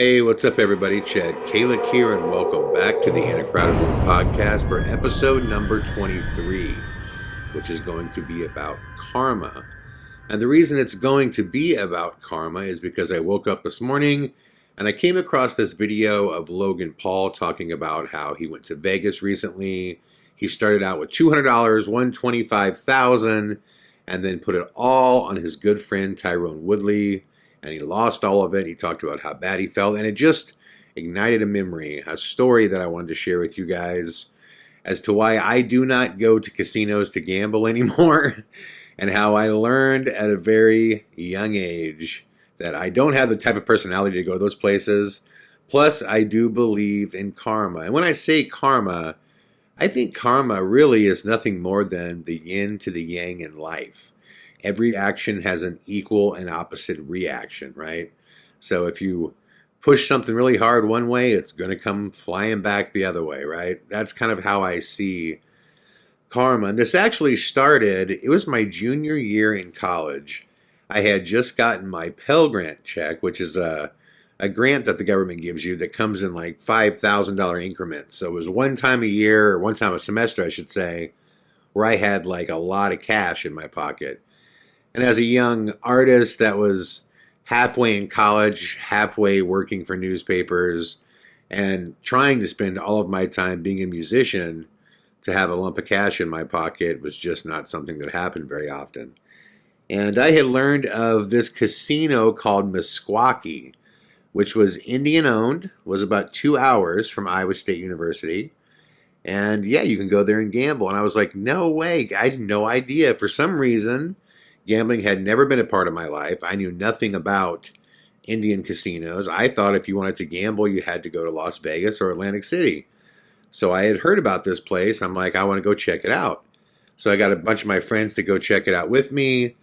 Hey, what's up, everybody? Chad Calek here, and welcome back to the In a Crowded Room podcast for episode number 23, which is going to be about karma. And the reason it's going to be about karma is because I woke up this morning and I came across this video of Logan Paul talking about how he went to Vegas recently. He started out with $200, won $25,000, and then put it all on his good friend Tyrone Woodley. And he lost all of it. He talked about how bad he felt, and it just ignited a memory, a story that I wanted to share with you guys as to why I do not go to casinos to gamble anymore, and how I learned at a very young age that I don't have the type of personality to go to those places. Plus, I do believe in karma. And when I say karma, I think karma really is nothing more than the yin to the yang in life. Every action has an equal and opposite reaction, right? So if you push something really hard one way, it's going to come flying back the other way, right? That's kind of how I see karma. And this actually started, it was my junior year in college. I had just gotten my Pell Grant check, which is a grant that the government gives you that comes in like $5,000 increments. So it was one time a year, or one time a semester, I should say, where I had like a lot of cash in my pocket. And as a young artist that was halfway in college, halfway working for newspapers, and trying to spend all of my time being a musician, to have a lump of cash in my pocket was just not something that happened very often. And I had learned of this casino called Meskwaki, which was Indian-owned, was about 2 hours from Iowa State University. And yeah, you can go there and gamble. And I was like, no way, I had no idea. For some reason, gambling had never been a part of my life. I knew nothing about Indian casinos. I thought if you wanted to gamble, you had to go to Las Vegas or Atlantic City. So I had heard about this place. I'm like, I want to go check it out. So I got a bunch of my friends to go check it out with me.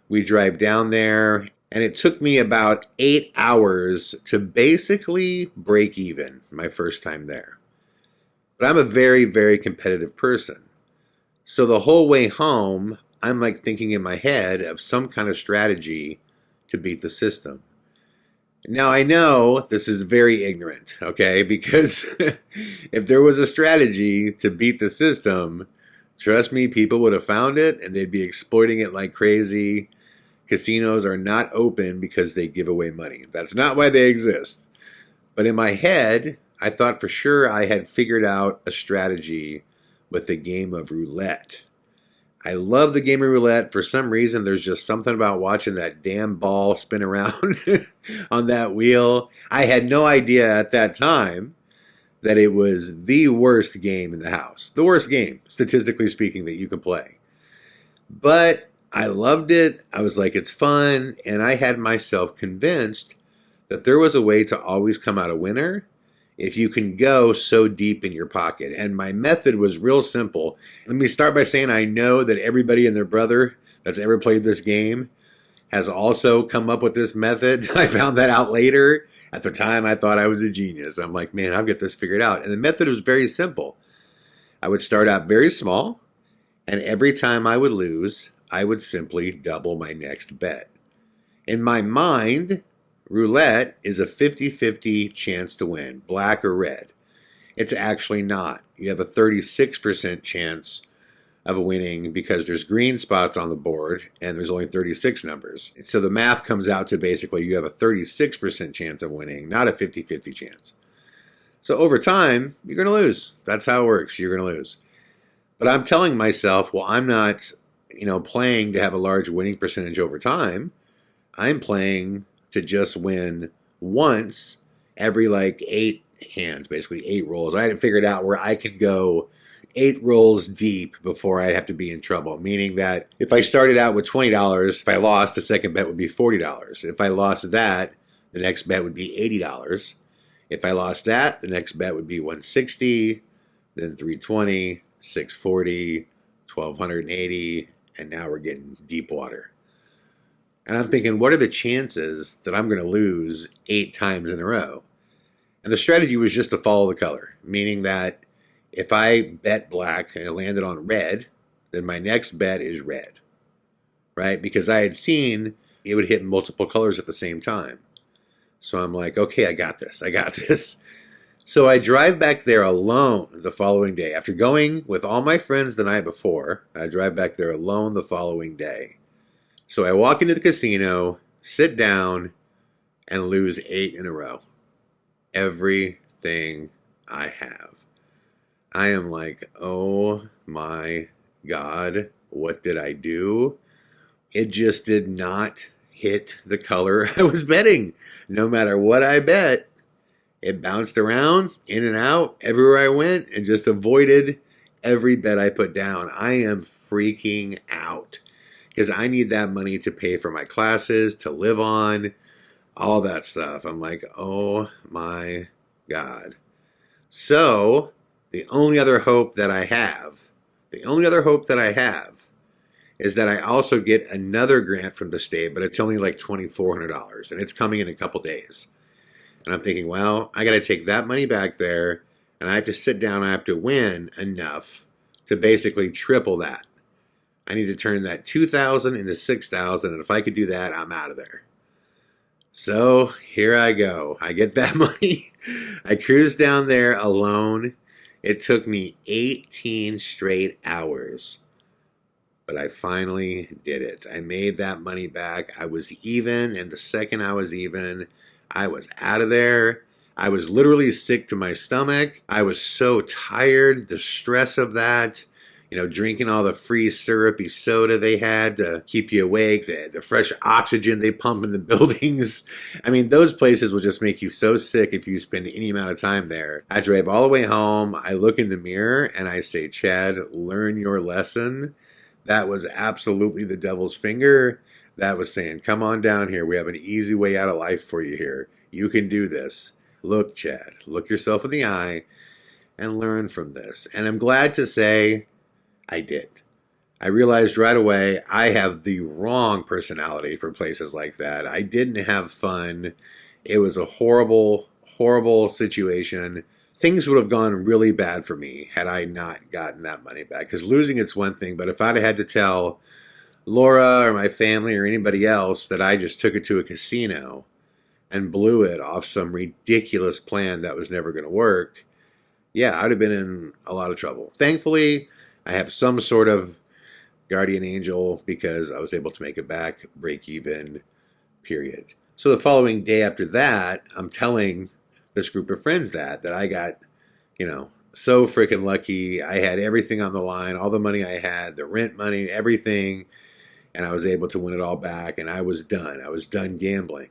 We drive down there, and it took me about 8 hours to basically break even my first time there. But I'm a very, very competitive person. So the whole way home, I'm like thinking in my head of some kind of strategy to beat the system. Now I know this is very ignorant, okay? Because if there was a strategy to beat the system, trust me, people would have found it and they'd be exploiting it like crazy. Casinos are not open because they give away money. That's not why they exist. But in my head, I thought for sure I had figured out a strategy with the game of roulette. I love the game of roulette. For some reason, there's just something about watching that damn ball spin around on that wheel. I had no idea at that time that it was the worst game in the house. The worst game, statistically speaking, that you can play. But I loved it. I was like, it's fun. And I had myself convinced that there was a way to always come out a winner if you can go so deep in your pocket. And my method was real simple. Let me start by saying I know that everybody and their brother that's ever played this game has also come up with this method. I found that out later. At the time, I thought I was a genius. I'm like, man, I'll get this figured out. And the method was very simple. I would start out very small, and every time I would lose, I would simply double my next bet. In my mind, roulette is a 50-50 chance to win, black or red. It's actually not. You have a 36% chance of winning because there's green spots on the board and there's only 36 numbers. So the math comes out to basically you have a 36% chance of winning, not a 50-50 chance. So over time, you're going to lose. That's how it works. You're going to lose. But I'm telling myself, well, I'm not, playing to have a large winning percentage over time. I'm playing to just win once every like 8 hands, basically 8 rolls. I hadn't figured out where I could go 8 rolls deep before I have to be in trouble, meaning that if I started out with $20, if I lost, the second bet would be $40. If I lost that, the next bet would be $80. If I lost that, the next bet would be $160, then $320, $640, $1,280, and now we're getting deep water. And I'm thinking, what are the chances that I'm going to lose 8 times in a row? And the strategy was just to follow the color, meaning that if I bet black and it landed on red, then my next bet is red, right? Because I had seen it would hit multiple colors at the same time. So I'm like, okay, I got this. I got this. So I drive back there alone the following day. After going with all my friends the night before, I drive back there alone the following day. So I walk into the casino, sit down, and lose 8 in a row. Everything I have. I am like, oh my God, what did I do? It just did not hit the color I was betting. No matter what I bet, it bounced around, in and out, everywhere I went, and just avoided every bet I put down. I am freaking out because I need that money to pay for my classes, to live on, all that stuff. I'm like, oh my God. So the only other hope that I have, is that I also get another grant from the state, but it's only like $2,400, and it's coming in a couple days. And I'm thinking, well, I got to take that money back there, and I have to sit down, I have to win enough to basically triple that. I need to turn that $2,000 into $6,000, and if I could do that, I'm out of there. So here I go. I get that money. I cruise down there alone. It took me 18 straight hours. But I finally did it. I made that money back. I was even, and the second I was even, I was out of there. I was literally sick to my stomach. I was so tired, the stress of that, drinking all the free syrupy soda they had to keep you awake, the fresh oxygen they pump in the buildings. I mean, those places will just make you so sick if you spend any amount of time there. I drive all the way home. I look in the mirror and I say, Chad, learn your lesson. That was absolutely the devil's finger. That was saying, come on down here. We have an easy way out of life for you here. You can do this. Look, Chad, look yourself in the eye and learn from this. And I'm glad to say I did. I realized right away I have the wrong personality for places like that. I didn't have fun. It was a horrible, horrible situation. Things would have gone really bad for me had I not gotten that money back. Because losing it's one thing, but if I'd had to tell Laura or my family or anybody else that I just took it to a casino and blew it off some ridiculous plan that was never going to work, yeah, I'd have been in a lot of trouble. Thankfully, I have some sort of guardian angel because I was able to make it back, break even, period. So the following day after that, I'm telling this group of friends that I got, so freaking lucky. I had everything on the line, all the money I had, the rent money, everything, and I was able to win it all back, and I was done. I was done gambling.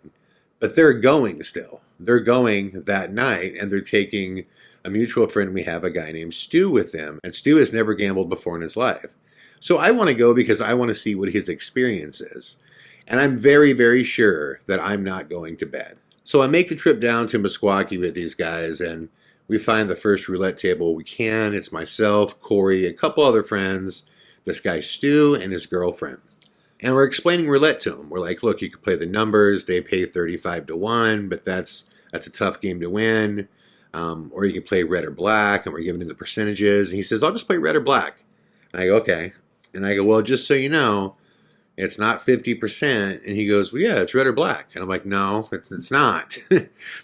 But they're going still. They're going that night, and they're taking a mutual friend we have, a guy named Stu, with them, and Stu has never gambled before in his life. So I want to go because I want to see what his experience is. And I'm very, very sure that I'm not going to bed. So I make the trip down to Meskwaki with these guys, and we find the first roulette table we can. It's myself, Corey, a couple other friends, this guy Stu, and his girlfriend. And we're explaining roulette to them. We're like, look, you can play the numbers. They pay 35 to 1, but that's a tough game to win. Or you can play red or black, and we're giving him the percentages. And he says, I'll just play red or black. And I go, okay. And I go, well, just so you know, it's not 50%. And he goes, well, yeah, it's red or black. And I'm like, no, it's not.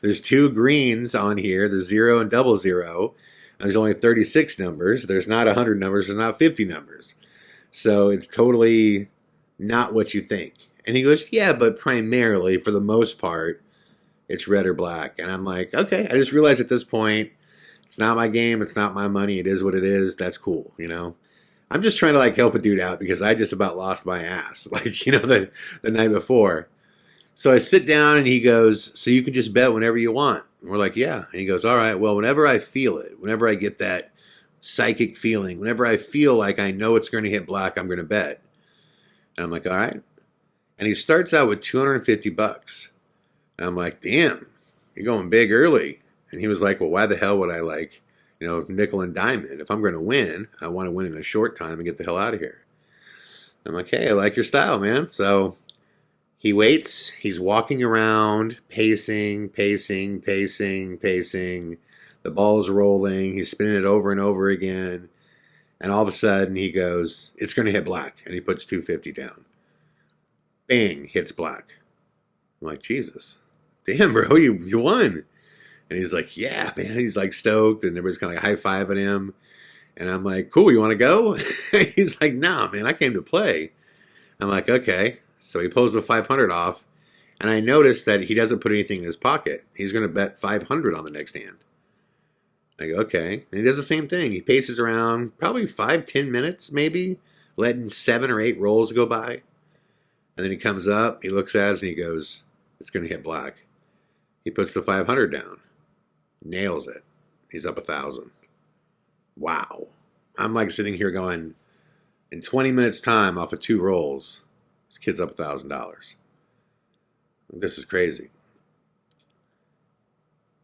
There's 2 greens on here. There's 0 and 00. And there's only 36 numbers. There's not 100 numbers. There's not 50 numbers. So it's totally not what you think. And he goes, yeah, but primarily, for the most part, it's red or black. And I'm like, okay. I just realized at this point, it's not my game. It's not my money. It is what it is. That's cool, I'm just trying to help a dude out because I just about lost my ass, the night before. So I sit down and he goes, so you can just bet whenever you want. And we're like, yeah. And he goes, all right, well, whenever I feel it, whenever I get that psychic feeling, whenever I feel like I know it's going to hit black, I'm going to bet. And I'm like, all right. And he starts out with $250. And I'm like, damn, you're going big early. And he was like, well, why the hell would I nickel and dime it? If I'm going to win, I want to win in a short time and get the hell out of here. I'm like, hey, I like your style, man. So he waits. He's walking around, pacing. The ball's rolling. He's spinning it over and over again. And all of a sudden he goes, it's going to hit black. And he puts $250 down. Bang, hits black. I'm like, Jesus, damn, bro, you won. And he's like, yeah, man. He's like stoked, and everybody's kind of like high-fiving him. And I'm like, cool, you want to go? He's like, nah, man, I came to play. I'm like, okay. So he pulls the 500 off, and I noticed that he doesn't put anything in his pocket. He's going to bet 500 on the next hand. I go, okay. And he does the same thing. He paces around probably 5-10 minutes, maybe, letting 7 or 8 rolls go by. And then he comes up, he looks at us, and he goes, it's going to hit black. He puts the 500 down. Nails it. He's up 1,000. Wow. I'm like sitting here going, in 20 minutes time off of 2 rolls, this kid's up $1,000. This is crazy.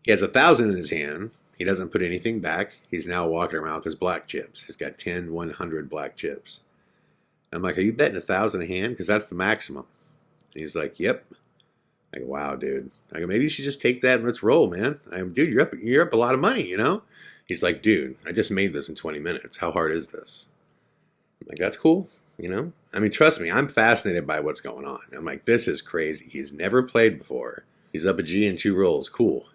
He has 1,000 in his hand. He doesn't put anything back. He's now walking around with his black chips. He's got 10, 100 black chips. I'm like, are you betting 1,000 a hand? Because that's the maximum. And he's like, yep. I go, wow, dude. I go, maybe you should just take that and let's roll, man. I go, dude, you're up a lot of money, you know? He's like, dude, I just made this in 20 minutes. How hard is this? I'm like, that's cool, you know? I mean, trust me, I'm fascinated by what's going on. I'm like, this is crazy. He's never played before. He's up a G in 2 rolls. Cool.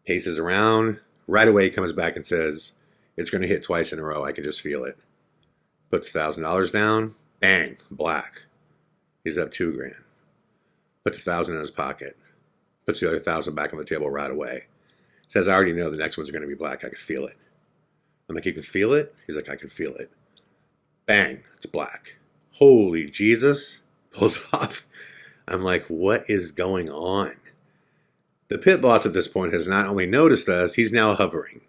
Paces around. Right away, he comes back and says, it's going to hit twice in a row. I can just feel it. Puts $1,000 down. Bang. Black. He's up $2,000. Puts 1,000 in his pocket. Puts the other 1,000 back on the table right away. Says, I already know the next one's going to be black. I can feel it. I'm like, you can feel it? He's like, I can feel it. Bang. It's black. Holy Jesus. Pulls off. I'm like, what is going on? The pit boss at this point has not only noticed us, he's now hovering.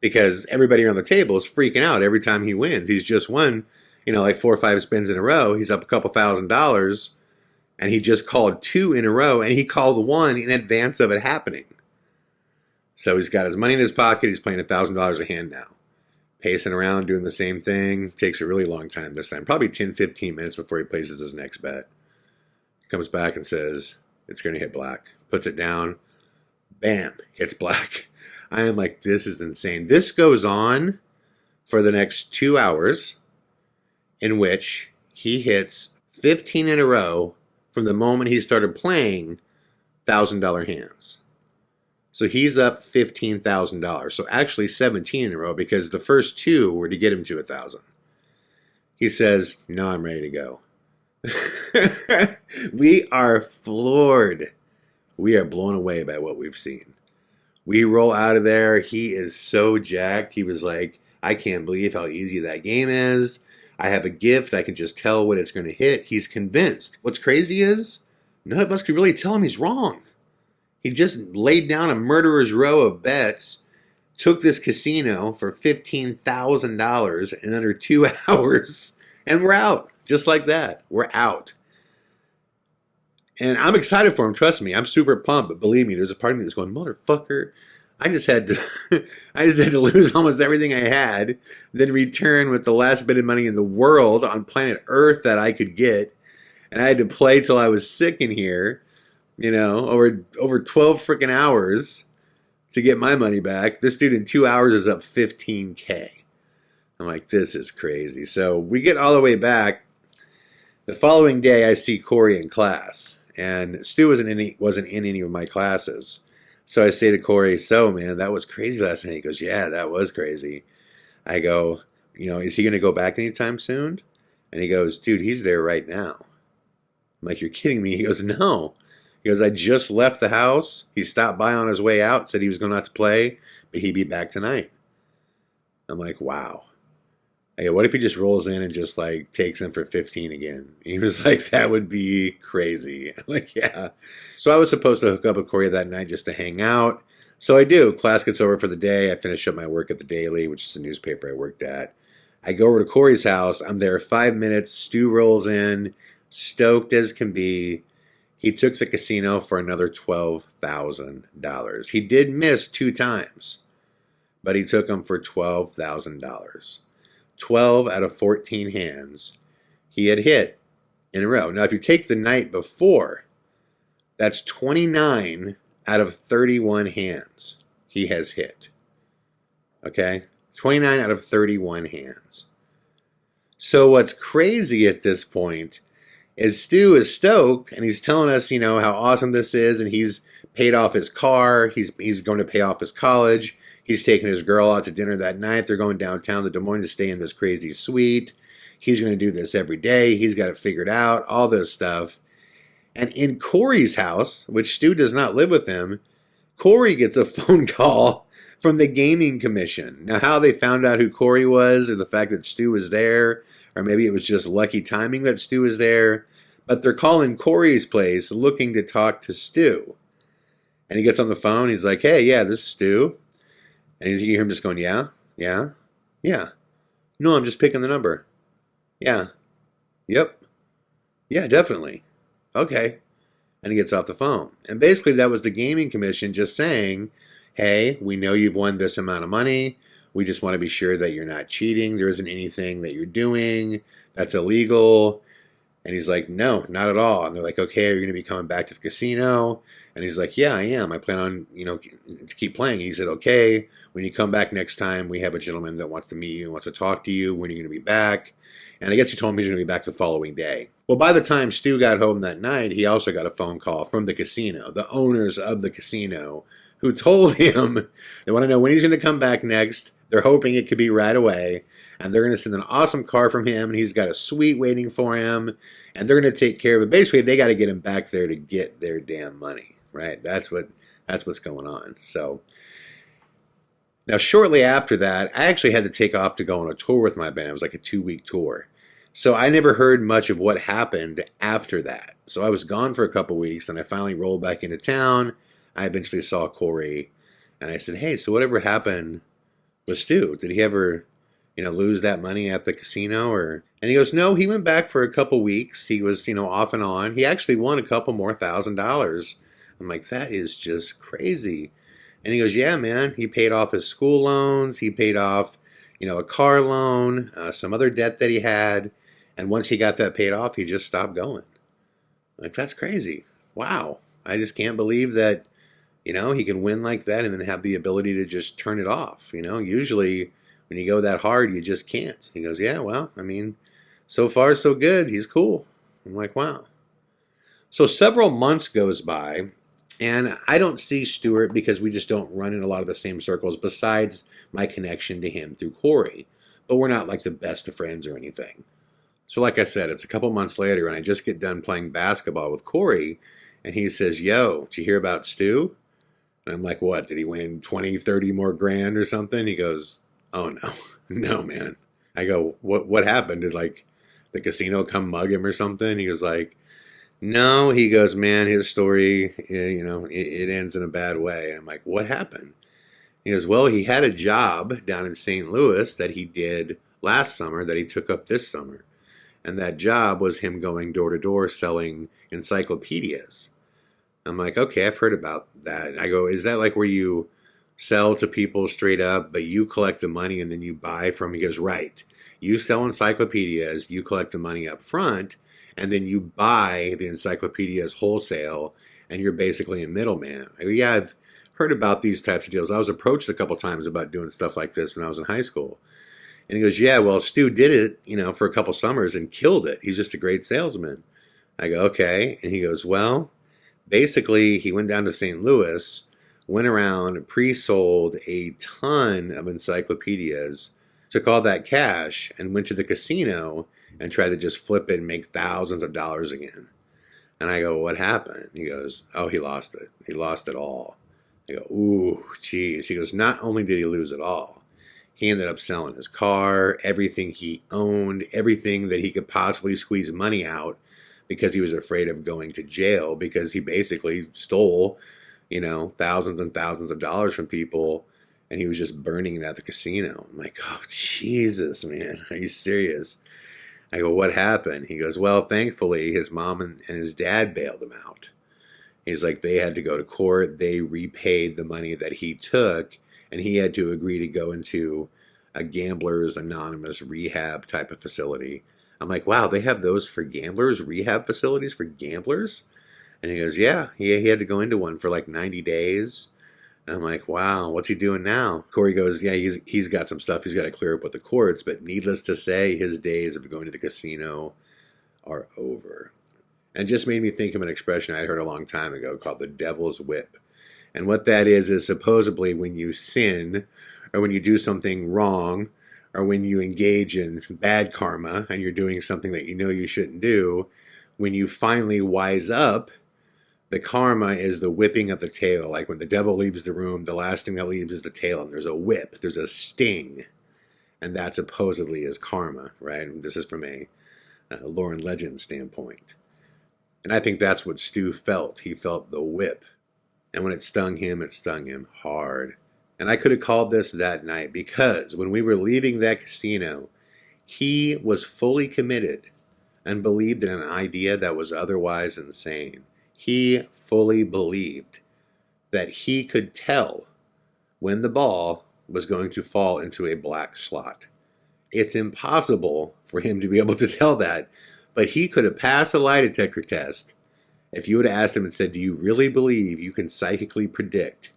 Because everybody around the table is freaking out every time he wins. He's just won, like 4 or 5 spins in a row. He's up a couple $1,000. And he just called 2 in a row. And he called 1 in advance of it happening. So he's got his money in his pocket. He's playing $1,000 a hand now. Pacing around, doing the same thing. Takes a really long time this time. Probably 10-15 minutes before he places his next bet. Comes back and says, it's going to hit black. Puts it down. Bam. Hits black. I am like, this is insane. This goes on for the next 2 hours, in which he hits 15 in a row from the moment he started playing $1,000 hands. So he's up $15,000. So actually 17 in a row, because the first 2 were to get him to 1,000. He says, no, I'm ready to go. We are floored. We are blown away by what we've seen. We roll out of there. He is so jacked. He was like, I can't believe how easy that game is. I have a gift. I can just tell what it's going to hit. He's convinced. What's crazy is none of us could really tell him he's wrong. He just laid down a murderer's row of bets, took this casino for $15,000 in under 2 hours, and we're out. Just like that. We're out. And I'm excited for him. Trust me. I'm super pumped. But believe me, there's a part of me that's going, motherfucker, I just had to lose almost everything I had, then return with the last bit of money in the world on planet Earth that I could get. And I had to play till I was sick in here, over 12 freaking hours to get my money back. This dude in 2 hours is up $15K. I'm like, this is crazy. So we get all the way back. The following day, I see Corey in class, and Stu wasn't in any of my classes. So I say to Corey, so, man, that was crazy last night. He goes, yeah, that was crazy. I go, is he going to go back anytime soon? And he goes, dude, he's there right now. I'm like, you're kidding me? He goes, no. He goes, I just left the house. He stopped by on his way out, said he was going to have to play, but he'd be back tonight. I'm like, wow. I go, what if he just rolls in and just takes him for 15 again? He was like, that would be crazy. I'm like, yeah. So I was supposed to hook up with Corey that night just to hang out. So I do. Class gets over for the day. I finish up my work at the Daily, which is the newspaper I worked at. I go over to Corey's house. I'm there 5 minutes. Stu rolls in, stoked as can be. He took the casino for another $12,000. He did miss 2 times, but he took them for $12,000. 12 out of 14 hands he had hit in a row. Now, if you take the night before, that's 29 out of 31 hands he has hit. Okay? 29 out of 31 hands. So what's crazy at this point is Stu is stoked, and he's telling us, how awesome this is, and he's paid off his car. He's going to pay off his college. He's taking his girl out to dinner that night. They're going downtown to Des Moines to stay in this crazy suite. He's going to do this every day. He's got it figured out, all this stuff. And in Corey's house, which Stu does not live with him, Corey gets a phone call from the gaming commission. Now, how they found out who Corey was, or the fact that Stu was there, or maybe it was just lucky timing that Stu was there, but they're calling Corey's place looking to talk to Stu. And he gets on the phone. He's like, hey, yeah, this is Stu. And you hear him just going, yeah, yeah, yeah. No, I'm just picking the number. Yeah, yep, yeah, definitely. Okay. And he gets off the phone. And basically that was the gaming commission just saying, hey, we know you've won this amount of money. We just want to be sure that you're not cheating. There isn't anything that you're doing that's illegal. And he's like, no, not at all. And they're like, okay, are you going to be coming back to the casino? And he's like, yeah, I am. I plan on, to keep playing. He said, okay, when you come back next time, we have a gentleman that wants to meet you, wants to talk to you. When are you going to be back? And I guess he told him he's going to be back the following day. Well, by the time Stu got home that night, he also got a phone call from the casino, the owners of the casino, who told him they want to know when he's going to come back next. They're hoping it could be right away. And they're going to send an awesome car from him, and he's got a suite waiting for him. And they're going to take care of it. Basically, they got to get him back there to get their damn money, right? That's what's going on. So now, shortly after that, I actually had to take off to go on a tour with my band. It was like a 2-week tour. So I never heard much of what happened after that. So I was gone for a couple weeks, and I finally rolled back into town. I eventually saw Corey, and I said, hey, so whatever happened with Stu? Did he ever, lose that money at the casino? And he goes, no, he went back for a couple weeks. He was, off and on. He actually won a couple more $1,000s. I'm like, that is just crazy. And he goes, yeah, man, he paid off his school loans. He paid off, a car loan, some other debt that he had. And once he got that paid off, he just stopped going. Like, that's crazy. Wow. I just can't believe that, he can win like that and then have the ability to just turn it off. Usually when you go that hard, you just can't. He goes, yeah, well, so far so good. He's cool. I'm like, wow. So several months goes by, and I don't see Stuart because we just don't run in a lot of the same circles besides my connection to him through Corey. But we're not like the best of friends or anything. So like I said, it's a couple months later, and I just get done playing basketball with Corey, and he says, yo, did you hear about Stu? And I'm like, what? Did he win 20, 30 more grand or something? He goes, oh, no. No, man. I go, what happened? Did, the casino come mug him or something? He was like, no. He goes, man, his story, it ends in a bad way. And I'm like, what happened? He goes, well, he had a job down in St. Louis that he did last summer that he took up this summer. And that job was him going door to door selling encyclopedias. I'm like, okay, I've heard about that. And I go, is that like where you sell to people straight up, but you collect the money and then you buy from? He goes, right. You sell encyclopedias, you collect the money up front, and then you buy the encyclopedias wholesale, and you're basically a middleman. I go, yeah, I've heard about these types of deals. I was approached a couple times about doing stuff like this when I was in high school. And he goes, yeah, well, Stu did it, for a couple summers and killed it. He's just a great salesman. I go, okay. And he goes, well, basically, he went down to St. Louis, went around, pre-sold a ton of encyclopedias, took all that cash, and went to the casino and tried to just flip it and make thousands of dollars again. And I go, what happened? He goes, oh, he lost it. He lost it all. I go, ooh, geez. He goes, not only did he lose it all, he ended up selling his car, everything he owned, everything that he could possibly squeeze money out because he was afraid of going to jail because he basically stole, thousands and thousands of dollars from people, and he was just burning it at the casino. I'm like, oh, Jesus, man, are you serious? I go, what happened? He goes, well, thankfully, his mom and his dad bailed him out. He's like, they had to go to court. They repaid the money that he took, and he had to agree to go into a Gamblers Anonymous rehab type of facility. I'm like, wow, they have those for gamblers, rehab facilities for gamblers? And he goes, yeah, he had to go into one for like 90 days. And I'm like, wow, what's he doing now? Corey goes, yeah, he's got some stuff he's got to clear up with the courts, but needless to say, his days of going to the casino are over. And it just made me think of an expression I heard a long time ago called the devil's whip. And what that is supposedly when you sin or when you do something wrong or when you engage in bad karma and you're doing something that you know you shouldn't do, when you finally wise up, the karma is the whipping of the tail. Like when the devil leaves the room, the last thing that leaves is the tail, and there's a whip, there's a sting. And that supposedly is karma, right? And this is from a lore and legend standpoint. And I think that's what Stu felt. He felt the whip. And when it stung him hard. And I could have called this that night because when we were leaving that casino, he was fully committed and believed in an idea that was otherwise insane. He fully believed that he could tell when the ball was going to fall into a black slot. It's impossible for him to be able to tell that, but he could have passed a lie detector test if you would have asked him and said, do you really believe you can psychically predict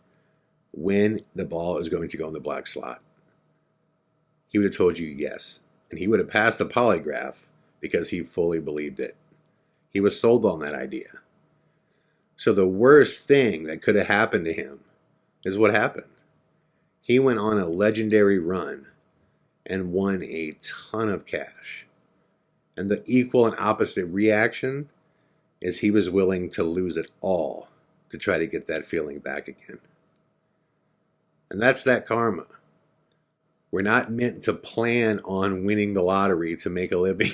when the ball is going to go in the black slot? He would have told you yes. And he would have passed a polygraph because he fully believed it. He was sold on that idea. So the worst thing that could have happened to him is what happened. He went on a legendary run and won a ton of cash. And the equal and opposite reaction is he was willing to lose it all to try to get that feeling back again. And that's that karma. We're not meant to plan on winning the lottery to make a living.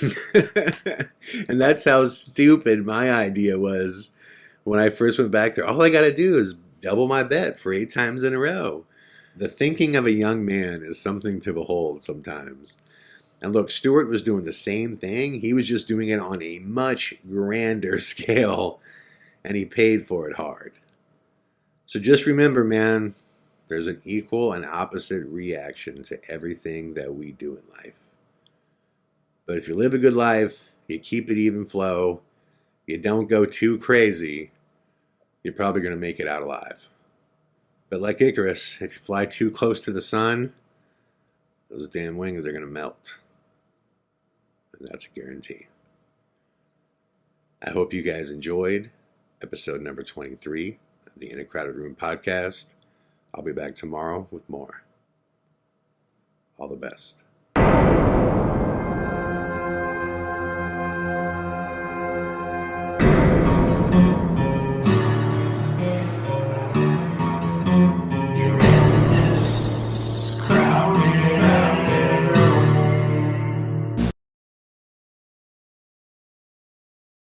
And that's how stupid my idea was when I first went back there. All I got to do is double my bet for 8 times in a row. The thinking of a young man is something to behold sometimes. And look, Stewart was doing the same thing. He was just doing it on a much grander scale, and he paid for it hard. So just remember, man, there's an equal and opposite reaction to everything that we do in life. But if you live a good life, you keep it even flow, you don't go too crazy, you're probably going to make it out alive. But like Icarus, if you fly too close to the sun, those damn wings are going to melt. And that's a guarantee. I hope you guys enjoyed episode number 23 of the In a Crowded Room podcast. I'll be back tomorrow with more. All the best.